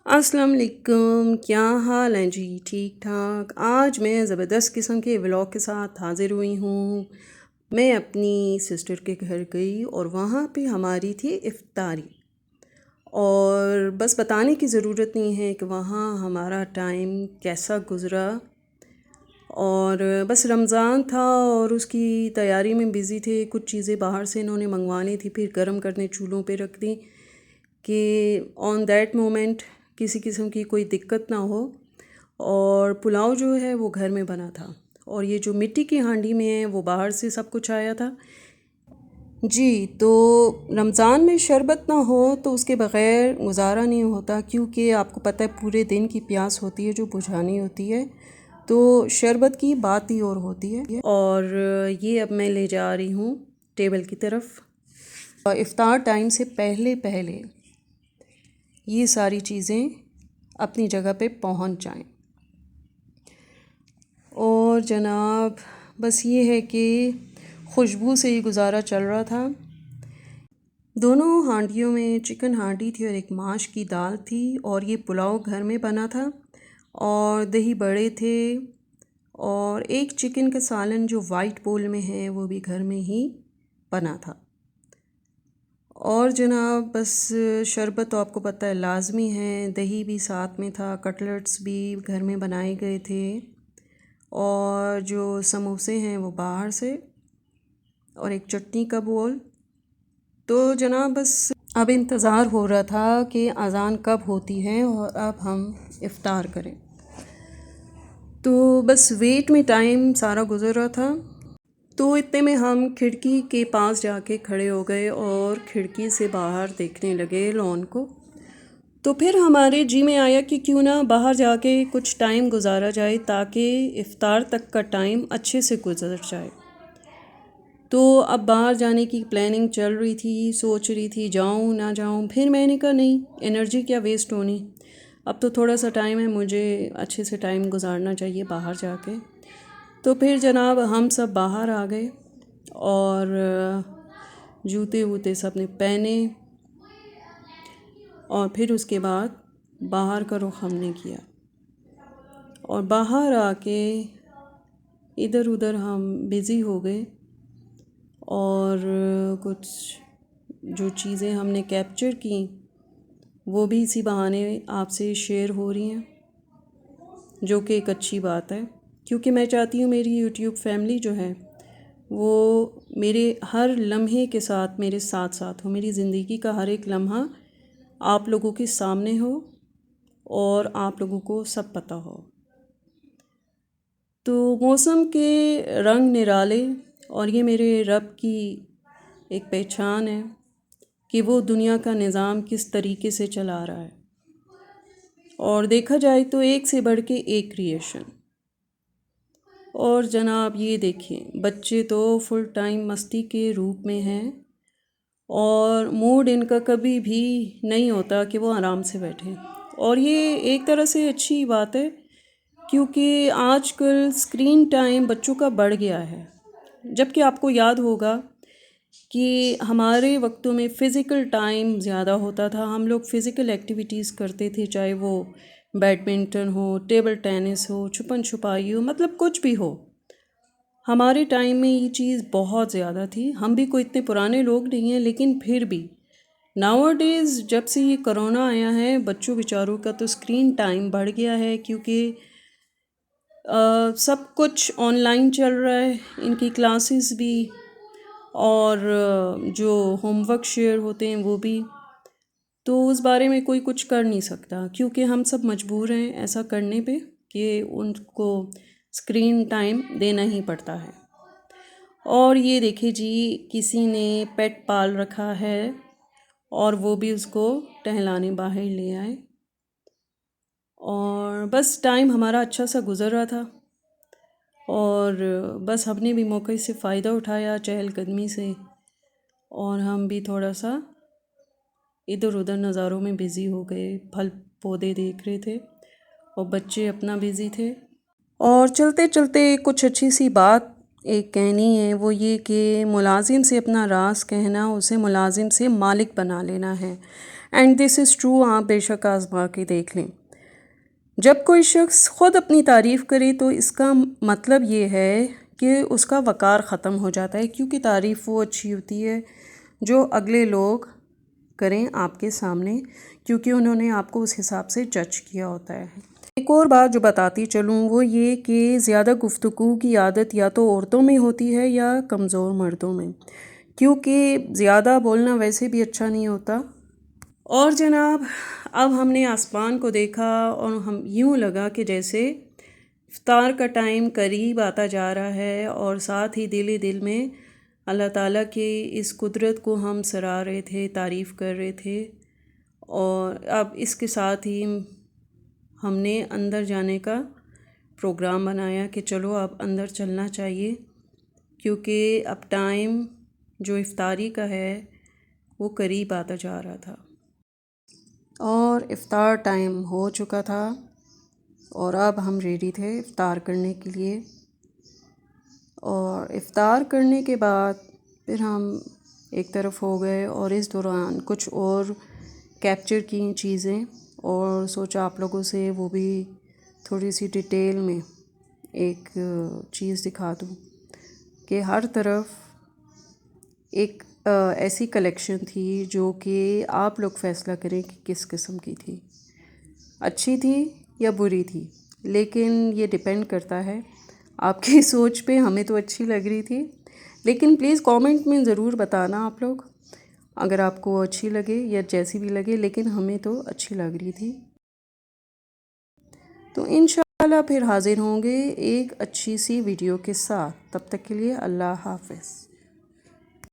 अस्सलाम वालेकुम, क्या हाल है जी? ठीक ठाक। आज मैं ज़बरदस्त किस्म के व्लॉग के साथ हाज़िर हुई हूँ। मैं अपनी सिस्टर के घर गई और वहाँ पे हमारी थी इफ्तारी। और बस बताने की ज़रूरत नहीं है कि वहाँ हमारा टाइम कैसा गुज़रा। और बस रमज़ान था और उसकी तैयारी में बिज़ी थे। कुछ चीज़ें बाहर से इन्होंने मंगवानी थी, फिर गर्म करने चूल्हों पे रख दी कि ऑन दैट मोमेंट किसी किस्म की कोई दिक्कत ना हो। और पुलाव जो है वो घर में बना था और ये जो मिट्टी की हांडी में है वो बाहर से सब कुछ आया था जी। तो रमज़ान में शरबत ना हो तो उसके बग़ैर गुजारा नहीं होता, क्योंकि आपको पता है पूरे दिन की प्यास होती है जो बुझानी होती है। तो शरबत की बात ही और होती है। और ये अब मैं ले जा रही हूँ टेबल की तरफ। इफ़्तार टाइम से पहले पहले ये सारी चीज़ें अपनी जगह पे पहुंच जाएं। और जनाब बस ये है कि खुशबू से ही गुज़ारा चल रहा था। दोनों हांडियों में चिकन हांडी थी और एक माश की दाल थी और ये पुलाव घर में बना था और दही बड़े थे और एक चिकन का सालन जो वाइट बोल में है वो भी घर में ही बना था। और जनाब बस शरबत तो आपको पता है लाजमी है, दही भी साथ में था, कटलेट्स भी घर में बनाए गए थे और जो समोसे हैं वो बाहर से और एक चटनी का बोल। तो जनाब बस अब इंतज़ार हो रहा था कि अज़ान कब होती है और अब हम इफ़्तार करें। तो बस वेट में टाइम सारा गुज़र रहा था। तो इतने में हम खिड़की के पास जाके खड़े हो गए और खिड़की से बाहर देखने लगे लॉन को। तो फिर हमारे जी में आया कि क्यों ना बाहर जाके कुछ टाइम गुजारा जाए ताकि इफ़्तार तक का टाइम अच्छे से गुजर जाए। तो अब बाहर जाने की प्लानिंग चल रही थी, सोच रही थी जाऊं ना जाऊं। फिर मैंने कहा नहीं, एनर्जी क्या वेस्ट होनी, अब तो थोड़ा सा टाइम है, मुझे अच्छे से टाइम गुजारना चाहिए बाहर जाके। तो फिर जनाब हम सब बाहर आ गए और जूते वूते सब ने पहने और फिर उसके बाद बाहर का रुख हमने किया और बाहर आके इधर उधर हम बिज़ी हो गए और कुछ जो चीज़ें हमने कैप्चर की वो भी इसी बहाने आपसे शेयर हो रही हैं, जो कि एक अच्छी बात है, क्योंकि मैं चाहती हूँ मेरी यूट्यूब फैमिली जो है वो मेरे हर लम्हे के साथ मेरे साथ साथ हो, मेरी ज़िंदगी का हर एक लम्हा आप लोगों के सामने हो और आप लोगों को सब पता हो। तो मौसम के रंग निराले और ये मेरे रब की एक पहचान है कि वो दुनिया का निज़ाम किस तरीके से चला रहा है। और देखा जाए तो एक से बढ़ के एक क्रिएशन। और जनाब ये देखिए बच्चे तो फुल टाइम मस्ती के रूप में हैं और मूड इनका कभी भी नहीं होता कि वो आराम से बैठें। और ये एक तरह से अच्छी बात है, क्योंकि आजकल स्क्रीन टाइम बच्चों का बढ़ गया है। जबकि आपको याद होगा कि हमारे वक्तों में फ़िज़िकल टाइम ज़्यादा होता था, हम लोग फ़िज़िकल एक्टिविटीज़ करते थे, चाहे वो बैडमिंटन हो, टेबल टेनिस हो, छुपन छुपाई हो, मतलब कुछ भी हो। हमारे टाइम में ये चीज़ बहुत ज़्यादा थी। हम भी कोई इतने पुराने लोग नहीं हैं, लेकिन फिर भी नाउअडेज़ जब से ये कोरोना आया है बच्चों बेचारों का तो स्क्रीन टाइम बढ़ गया है, क्योंकि सब कुछ ऑनलाइन चल रहा है, इनकी क्लासेस भी और जो होमवर्क शेयर होते हैं वो भी। तो उस बारे में कोई कुछ कर नहीं सकता, क्योंकि हम सब मजबूर हैं ऐसा करने पे कि उनको स्क्रीन टाइम देना ही पड़ता है। और ये देखिए जी, किसी ने पेट पाल रखा है और वो भी उसको टहलाने बाहर ले आए और बस टाइम हमारा अच्छा सा गुज़र रहा था और बस हमने भी मौके से फ़ायदा उठाया चहलकदमी से और हम भी थोड़ा सा इधर उधर नज़ारों में बिज़ी हो गए, फल पौधे देख रहे थे और बच्चे अपना बिज़ी थे। और चलते चलते कुछ अच्छी सी बात एक कहनी है, वो ये कि मुलाजिम से अपना राज कहना, उसे मुलाजिम से मालिक बना लेना है। एंड दिस इज़ ट्रू, आप बेशक आजमा के देख लें। जब कोई शख्स ख़ुद अपनी तारीफ़ करे तो इसका मतलब ये है कि उसका वक़ार ख़त्म हो जाता है, क्योंकि तारीफ़ वो अच्छी होती है जो अगले लोग करें आपके सामने, क्योंकि उन्होंने आपको उस हिसाब से जज किया होता है। एक और बात जो बताती चलूँ वो ये कि ज़्यादा गुफ्तगू की आदत या तो औरतों में होती है या कमज़ोर मर्दों में, क्योंकि ज़्यादा बोलना वैसे भी अच्छा नहीं होता। और जनाब, अब हमने आसमान को देखा और हम यूँ लगा कि जैसे इफ्तार का टाइम करीब आता जा रहा है, और साथ ही दिल ही दिल में अल्लाह ताला की इस कुदरत को हम सराह रहे थे, तारीफ़ कर रहे थे। और अब इसके साथ ही हमने अंदर जाने का प्रोग्राम बनाया कि चलो अब अंदर चलना चाहिए, क्योंकि अब टाइम जो इफ्तारी का है वो करीब आता जा रहा था और इफ्तार टाइम हो चुका था, और अब हम रेडी थे इफ्तार करने के लिए। और इफ्तार करने के बाद फिर हम एक तरफ हो गए, और इस दौरान कुछ और कैप्चर की चीज़ें, और सोचा आप लोगों से वो भी थोड़ी सी डिटेल में एक चीज़ दिखा दूँ कि हर तरफ एक ऐसी कलेक्शन थी जो कि आप लोग फ़ैसला करें कि किस किस्म की थी, अच्छी थी या बुरी थी, लेकिन ये डिपेंड करता है आपकी सोच पे। हमें तो अच्छी लग रही थी, लेकिन प्लीज़ कमेंट में ज़रूर बताना आप लोग अगर आपको अच्छी लगे या जैसी भी लगे, लेकिन हमें तो अच्छी लग रही थी। तो इंशाल्लाह फिर हाज़िर होंगे एक अच्छी सी वीडियो के साथ। तब तक के लिए अल्लाह हाफ़िज़।